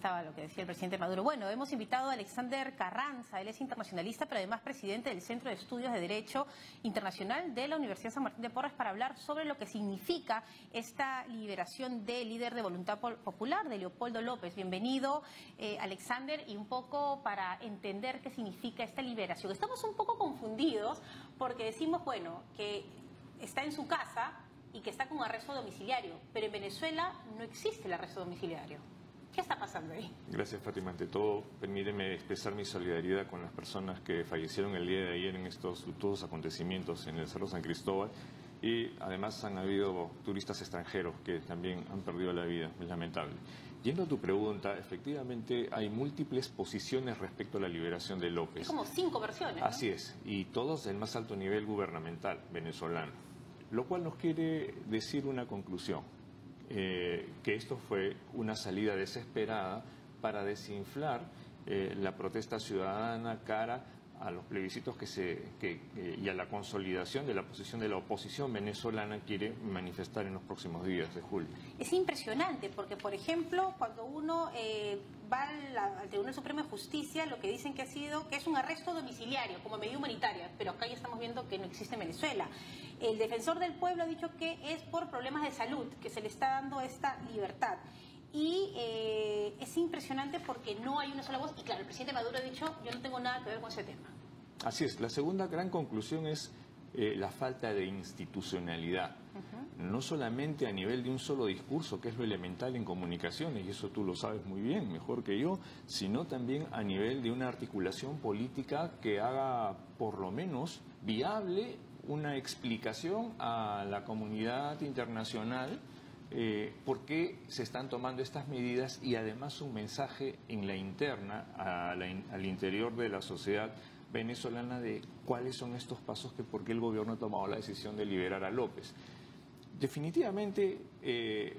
estaba lo que decía el presidente Maduro. Bueno, hemos invitado a Alexander Carranza, él es internacionalista, pero además presidente del Centro de Estudios de Derecho Internacional de la Universidad San Martín de Porres, para hablar sobre lo que significa esta liberación del líder de Voluntad Popular, de Leopoldo López. Bienvenido, Alexander, y un poco para entender qué significa esta liberación. Estamos un poco confundidos porque decimos, bueno, que está en su casa y que está con arresto domiciliario, pero en Venezuela no existe el arresto domiciliario. ¿Qué está pasando ahí? Gracias, Fátima. Ante todo, permíteme expresar mi solidaridad con las personas que fallecieron el día de ayer en estos luctuosos acontecimientos en el Cerro San Cristóbal, y además han habido turistas extranjeros que también han perdido la vida, es lamentable. Yendo a tu pregunta, efectivamente hay múltiples posiciones respecto a la liberación de López. Hay como 5 versiones, ¿no? Así es, y todos del más alto nivel gubernamental venezolano, lo cual nos quiere decir una conclusión, que esto fue una salida desesperada para desinflar la protesta ciudadana cara a los plebiscitos y a la consolidación de la posición de la oposición venezolana quiere manifestar en los próximos días de julio. Es impresionante porque, por ejemplo, cuando uno va al Tribunal Supremo de Justicia, lo que dicen que es un arresto domiciliario como medida humanitaria, pero acá ya estamos viendo que no existe en Venezuela. El defensor del pueblo ha dicho que es por problemas de salud que se le está dando esta libertad. Y es impresionante porque no hay una sola voz. Y claro, el presidente Maduro ha dicho, yo no tengo nada que ver con ese tema. Así es. La segunda gran conclusión es la falta de institucionalidad. No solamente a nivel de un solo discurso, que es lo elemental en comunicaciones, y eso tú lo sabes muy bien, mejor que yo, sino también a nivel de una articulación política que haga por lo menos viable una explicación a la comunidad internacional por qué se están tomando estas medidas, y además un mensaje en la interna, al interior de la sociedad venezolana, de cuáles son estos pasos, que por qué el gobierno ha tomado la decisión de liberar a López. Definitivamente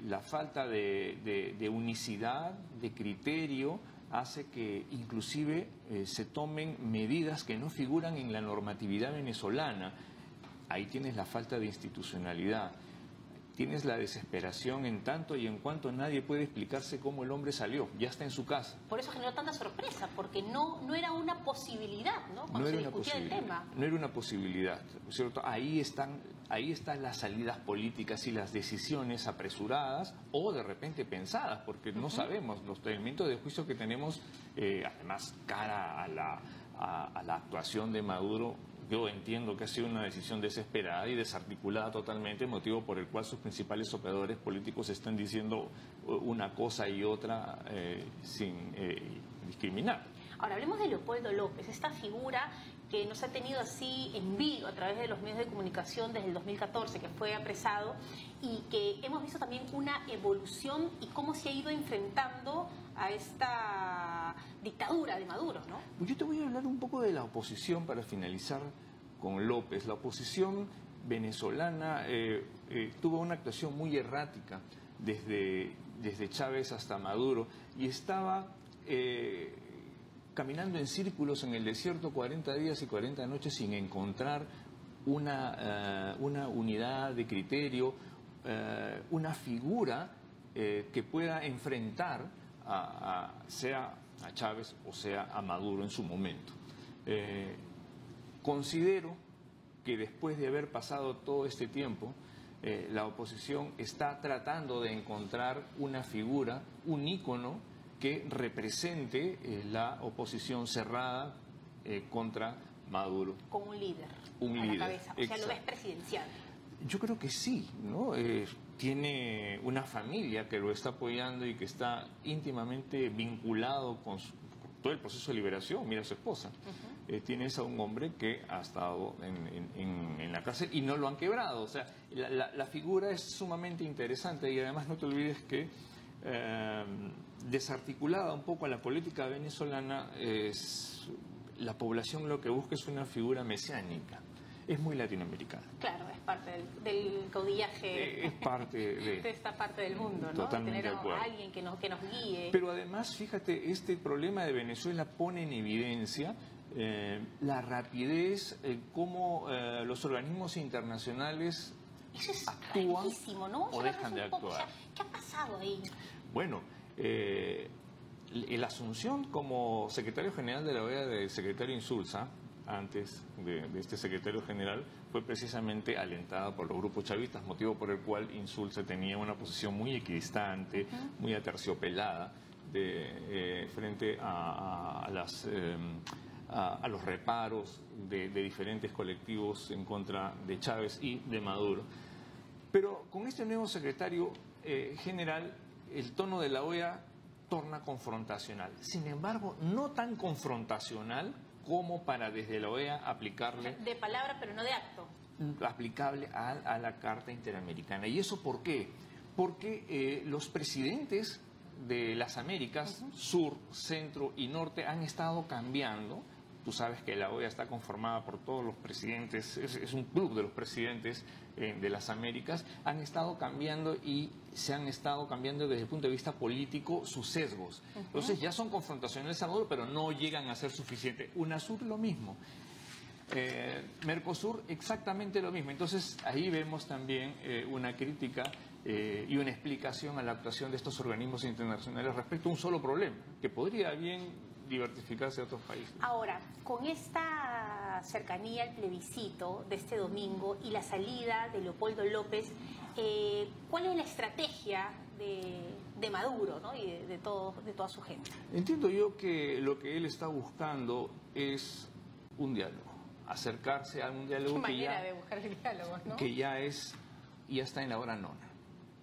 la falta de unicidad, de criterio, hace que inclusive se tomen medidas que no figuran en la normatividad venezolana. Ahí tienes la falta de institucionalidad. Tienes la desesperación en tanto y en cuanto nadie puede explicarse cómo el hombre salió, ya está en su casa. Por eso generó tanta sorpresa, porque no era una posibilidad, ¿no? Cuando se discutía el tema. No era una posibilidad, ¿cierto? Ahí están las salidas políticas y las decisiones apresuradas o de repente pensadas, porque no sabemos los elementos de juicio que tenemos, además cara a la actuación de Maduro. Yo entiendo que ha sido una decisión desesperada y desarticulada totalmente, motivo por el cual sus principales operadores políticos están diciendo una cosa y otra sin discriminar. Ahora, hablemos de Leopoldo López, esta figura que nos ha tenido así en vivo a través de los medios de comunicación desde el 2014, que fue apresado, y que hemos visto también una evolución y cómo se ha ido enfrentando a esta dictadura de Maduro, ¿no? Yo te voy a hablar un poco de la oposición para finalizar con López. La oposición venezolana tuvo una actuación muy errática desde Chávez hasta Maduro, y estaba caminando en círculos en el desierto 40 días y 40 noches sin encontrar una unidad de criterio, una figura que pueda enfrentar sea a Chávez o sea a Maduro en su momento. Considero que después de haber pasado todo este tiempo, la oposición está tratando de encontrar una figura, un ícono que represente la oposición cerrada contra Maduro. Con un líder a la cabeza, o sea, lo ves presidencial. Yo creo que sí, ¿no? Tiene una familia que lo está apoyando y que está íntimamente vinculado con todo el proceso de liberación. Mira a su esposa. Tienes a un hombre que ha estado en la cárcel y no lo han quebrado. O sea, la figura es sumamente interesante, y además no te olvides que desarticulada un poco a la política venezolana, la población lo que busca es una figura mesiánica. Es muy latinoamericana. Claro, es parte del caudillaje. Es parte de esta parte del mundo, ¿no? Totalmente tener de acuerdo. A alguien que nos guíe. Pero además, fíjate, este problema de Venezuela pone en evidencia la rapidez, cómo los organismos internacionales Eso es actúan rarísimo, ¿no? o dejan de actuar. O sea, ¿qué ha pasado ahí? Bueno, la asunción como secretario general de la OEA del secretario Insulza, antes de este secretario general, fue precisamente alentada por los grupos chavistas, motivo por el cual Insulza tenía una posición muy equidistante, muy aterciopelada frente a los reparos de diferentes colectivos en contra de Chávez y de Maduro. Pero con este nuevo secretario general, el tono de la OEA torna confrontacional. Sin embargo, no tan confrontacional como para desde la OEA aplicarle... De palabra, pero no de acto. Aplicable a la Carta Interamericana. ¿Y eso por qué? Porque los presidentes de las Américas, sur, centro y norte, han estado cambiando. Tú sabes que la OEA está conformada por todos los presidentes, es un club de los presidentes de las Américas, han estado cambiando y se han estado cambiando desde el punto de vista político sus sesgos. Entonces ya son confrontacionales a Maduro, pero no llegan a ser suficientes. UNASUR lo mismo. Mercosur exactamente lo mismo. Entonces ahí vemos también una crítica y una explicación a la actuación de estos organismos internacionales respecto a un solo problema, que podría bien diversificarse a otros países. Ahora, con esta cercanía al plebiscito de este domingo y la salida de Leopoldo López, ¿cuál es la estrategia de Maduro, ¿no? Y de toda su gente? Entiendo yo que lo que él está buscando es un diálogo, acercarse a un diálogo de buscar el diálogo, ¿no? Que ya está en la hora nona.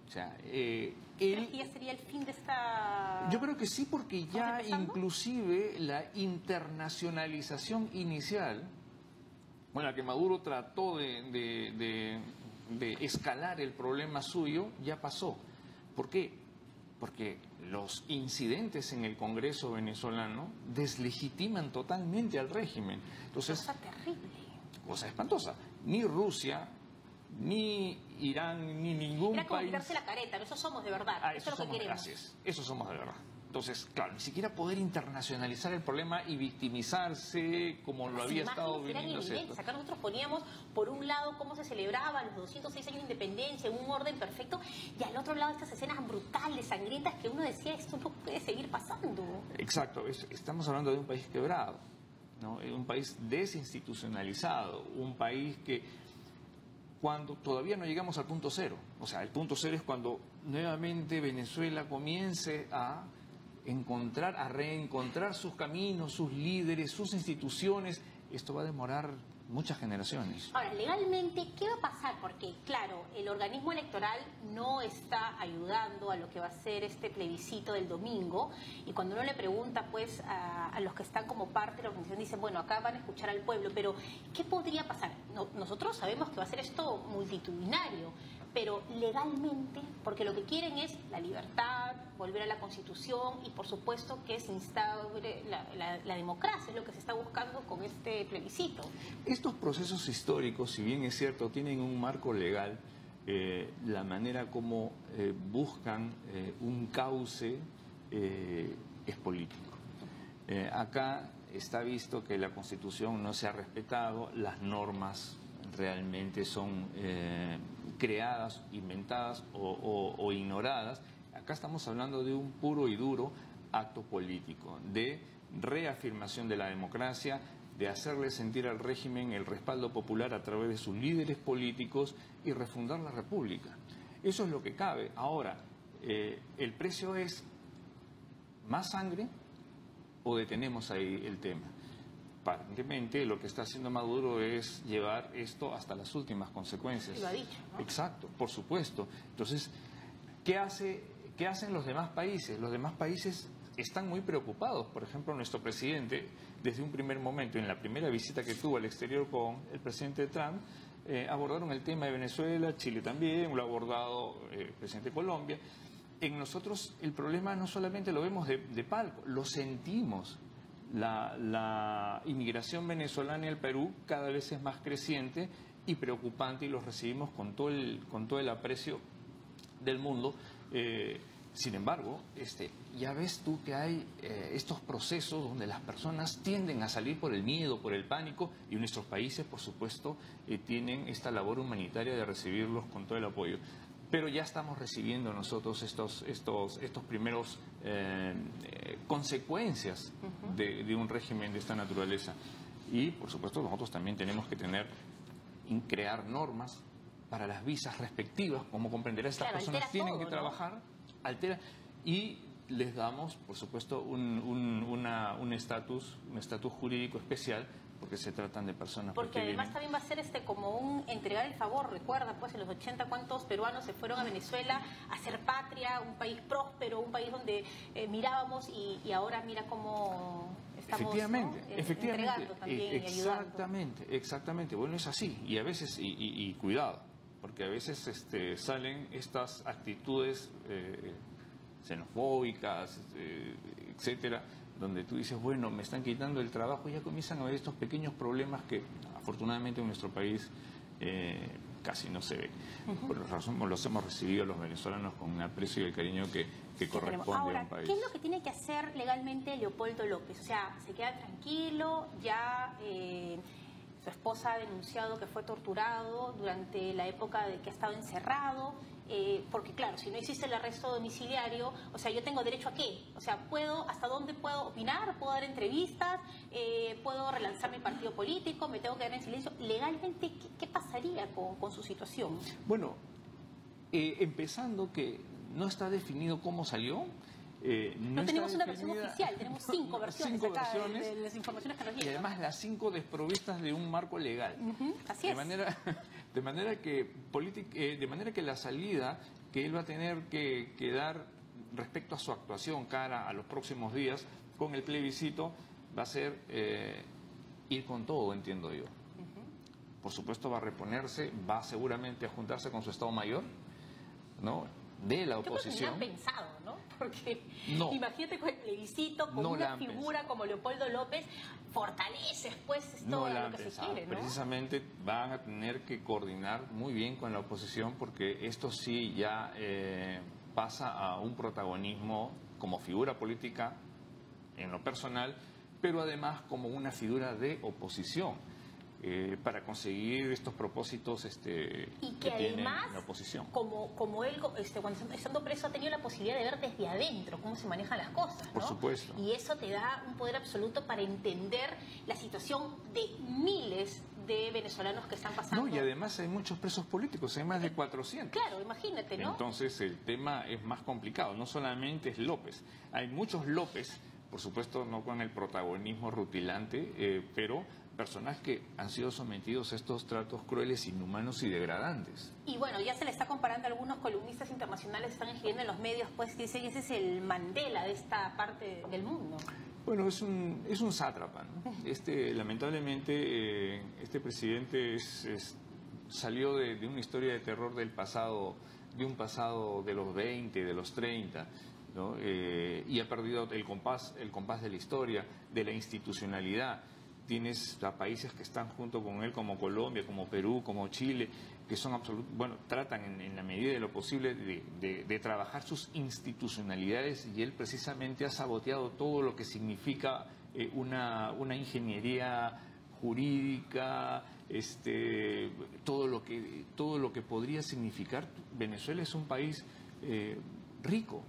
O sea, ¿Crees que ya sería el fin de esta...? Yo creo que sí, porque ya inclusive la internacionalización inicial, bueno, la que Maduro trató de escalar el problema suyo, ya pasó. ¿Por qué? Porque los incidentes en el Congreso venezolano deslegitiman totalmente al régimen. Entonces, cosa terrible. Cosa espantosa. Ni Rusia, ni Irán, ni ningún país... Era como quitarse la careta, eso somos de verdad, eso es lo que queremos. Gracias, eso somos de verdad. Entonces, claro, ni siquiera poder internacionalizar el problema y victimizarse como lo había estado viniendo haciendo. Acá nosotros poníamos, por un lado, cómo se celebraban los 206 años de independencia en un orden perfecto, y al otro lado estas escenas brutales, sangrientas, que uno decía, esto no puede seguir pasando. Exacto, estamos hablando de un país quebrado, ¿no? Un país desinstitucionalizado, un país que... cuando todavía no llegamos al punto cero. O sea, el punto cero es cuando nuevamente Venezuela comience a reencontrar sus caminos, sus líderes, sus instituciones. Esto va a demorar muchas generaciones. Ahora, legalmente, ¿qué va a pasar? Porque, claro, el organismo electoral no está ayudando a lo que va a ser este plebiscito del domingo, y cuando uno le pregunta, pues, a los que están como parte de la organización, dicen, bueno, acá van a escuchar al pueblo, pero ¿qué podría pasar? Nosotros sabemos que va a ser esto multitudinario, pero legalmente, porque lo que quieren es la libertad, volver a la Constitución y, por supuesto, que se instaure la democracia, es lo que se está buscando con este plebiscito. Estos procesos históricos, si bien es cierto, tienen un marco legal, la manera como buscan un cauce es político. Acá está visto que la Constitución no se ha respetado, las normas realmente son creadas, inventadas o ignoradas. Acá estamos hablando de un puro y duro acto político, de reafirmación de la democracia, de hacerle sentir al régimen el respaldo popular a través de sus líderes políticos y refundar la República. Eso es lo que cabe. Ahora, ¿el precio es más sangre o detenemos ahí el tema? Aparentemente lo que está haciendo Maduro es llevar esto hasta las últimas consecuencias. Lo ha dicho, ¿no? Exacto, por supuesto. Entonces, ¿qué hacen los demás países? Los demás países están muy preocupados. Por ejemplo, nuestro presidente, desde un primer momento, en la primera visita que tuvo al exterior con el presidente Trump, abordaron el tema de Venezuela, Chile también, lo ha abordado el presidente de Colombia. En nosotros el problema no solamente lo vemos de palco, lo sentimos. La inmigración venezolana al Perú cada vez es más creciente y preocupante, y los recibimos con todo el aprecio del mundo. Sin embargo, ya ves tú que hay estos procesos donde las personas tienden a salir por el miedo, por el pánico, y nuestros países, por supuesto, tienen esta labor humanitaria de recibirlos con todo el apoyo. pero ya estamos recibiendo nosotros estos primeros consecuencias de un régimen de esta naturaleza. Y, por supuesto, nosotros también tenemos que crear normas para las visas respectivas. Como comprenderás, estas personas tienen que trabajar, y les damos, por supuesto, un estatus jurídico especial, porque se tratan de personas. Porque además también va a ser como un entregar el favor. Recuerda, pues en los 80 cuántos peruanos se fueron a Venezuela a hacer patria, un país próspero, un país donde mirábamos, y ahora mira cómo estamos, efectivamente, ¿no? efectivamente, entregando también y ayudando. Exactamente. Bueno, es así. Y a veces, y cuidado, porque a veces salen estas actitudes xenofóbicas, etcétera, donde tú dices, bueno, me están quitando el trabajo, y ya comienzan a haber estos pequeños problemas que afortunadamente en nuestro país casi no se ve. Por la razón, los hemos recibido los venezolanos con un aprecio y el cariño que corresponde ahora, a un país. ¿qué es lo que tiene que hacer legalmente Leopoldo López? O sea, se queda tranquilo, ya su esposa ha denunciado que fue torturado durante la época de que ha estado encerrado. Porque claro, si no existe el arresto domiciliario, o sea, yo tengo derecho a qué, o sea, ¿hasta dónde puedo opinar? ¿Puedo dar entrevistas? ¿Puedo relanzar mi partido político? ¿Me tengo que quedar en silencio? Legalmente, ¿qué pasaría con su situación? Bueno, empezando que no está definido cómo salió. No tenemos una versión oficial, tenemos 5 versiones de las informaciones que nos llegan. Y además las 5 desprovistas de un marco legal. Así es. De manera que la salida que él va a tener que dar respecto a su actuación cara a los próximos días con el plebiscito va a ser ir con todo, entiendo yo. Por supuesto va a reponerse, va seguramente a juntarse con su Estado Mayor, ¿no?, de la oposición. Yo creo que ni han pensado, ¿no? Porque imagínate con el plebiscito, con una figura como Leopoldo López, fortaleces pues todo lo que se quiere, ¿no? Precisamente van a tener que coordinar muy bien con la oposición, porque esto sí ya pasa a un protagonismo como figura política en lo personal, pero además como una figura de oposición. Para conseguir estos propósitos y que además, la oposición. Como él, cuando estando preso, ha tenido la posibilidad de ver desde adentro cómo se manejan las cosas, ¿no? Por supuesto. Y eso te da un poder absoluto para entender la situación de miles de venezolanos que están pasando. No, y además hay muchos presos políticos, hay más de 400. Claro, imagínate, ¿no? Entonces el tema es más complicado, no solamente es López, hay muchos López, por supuesto no con el protagonismo rutilante, pero personas que han sido sometidos a estos tratos crueles, inhumanos y degradantes. Y bueno, ya se le está comparando, algunos columnistas internacionales están escribiendo en los medios, pues dicen, ese es el Mandela de esta parte del mundo. Bueno, es un sátrapa, ¿no? Lamentablemente, este presidente salió de una historia de terror del pasado, de un pasado de los 20, de los 30, ¿no? Y ha perdido el compás de la historia, de la institucionalidad. Tienes a países que están junto con él, como Colombia, como Perú, como Chile, que son tratan en la medida de lo posible de trabajar sus institucionalidades, y él precisamente ha saboteado todo lo que significa una ingeniería jurídica, todo lo que podría significar. Venezuela es un país rico.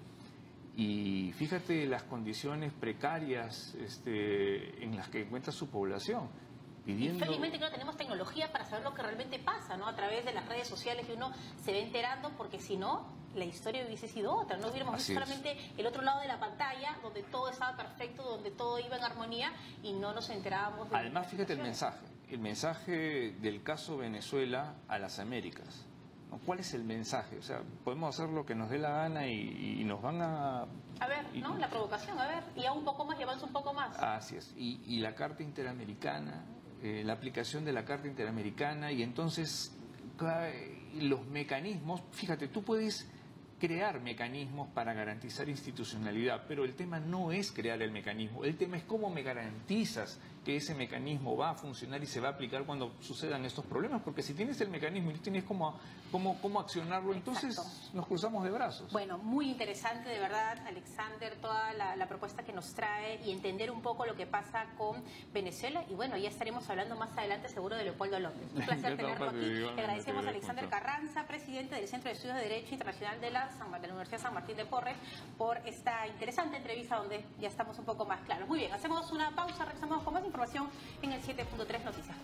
Y fíjate las condiciones precarias en las que encuentra su población. Felizmente que no tenemos tecnología para saber lo que realmente pasa, ¿no? A través de las redes sociales que uno se va enterando, porque si no, la historia hubiese sido otra. No hubiéramos visto solamente el otro lado de la pantalla, donde todo estaba perfecto, donde todo iba en armonía, y no nos enterábamos de... Además, fíjate el mensaje del caso Venezuela a las Américas. ¿Cuál es el mensaje? O sea, podemos hacer lo que nos dé la gana y nos van a... A ver, ¿no? La provocación, a ver, y a un poco más, y avanza un poco más. Así es. Y la Carta Interamericana, la aplicación de la Carta Interamericana, y entonces los mecanismos... Fíjate, tú puedes crear mecanismos para garantizar institucionalidad, pero el tema no es crear el mecanismo, el tema es cómo me garantizas que ese mecanismo va a funcionar y se va a aplicar cuando sucedan estos problemas, porque si tienes el mecanismo y no tienes cómo accionarlo, entonces nos cruzamos de brazos. Bueno, muy interesante de verdad, Alexander, toda la propuesta que nos trae y entender un poco lo que pasa con Venezuela, y bueno, ya estaremos hablando más adelante seguro de Leopoldo López. Un placer tenerlo aquí. Le agradecemos a Alexander Carranza, presidente del Centro de Estudios de Derecho Internacional de la Universidad San Martín de Porres, por esta interesante entrevista donde ya estamos un poco más claros. Muy bien, hacemos una pausa, regresamos con más información en el 7.3 Noticias.